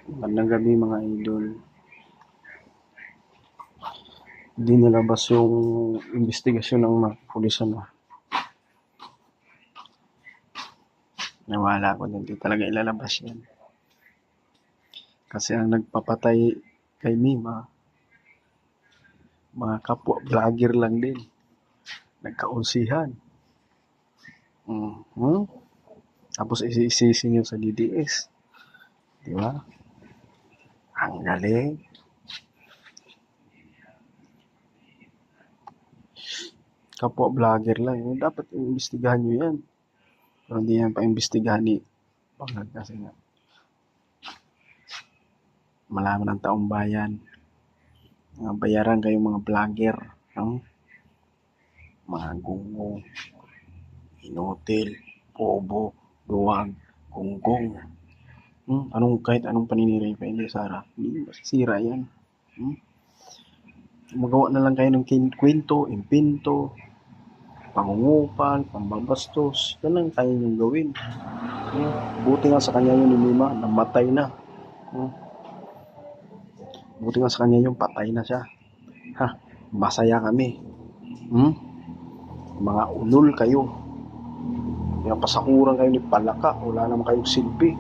Magandang gabi mga idol. Hindi nilabas yung investigasyon ng mga pulis Nawala ko hindi talaga ilalabas yan. Kasi ang nagpapatay kay Mima, mga kapwa vlogger lang din. Nagkaunsihan. Tapos isisisi nyo sa DDS. Di ba? Ang galing. Kapwa vlogger lang. Dapat imbestigahan nyo yan. Pero hindi yan pa-imbestigahan ni Pangag kasi nga. Malaman ng taong bayan. Bayaran kayong mga vlogger. Mga gunggong, inutil, pobo, duwag, gunggong. Kahit anong paninira pa hindi Sara, hindi masisira yan. Magawa na lang kayo ng kwento, impinto, pangungupal, pambabastos. Yan lang kaya niyong gawin. Buti nga sa kanya yun ni Mima, namatay na. Buti nga sa kanya yung patay na siya. Masaya kami. Mga ulol kayo. Kaya pasakuran kayo ni Palaka, wala naman kayong silbi.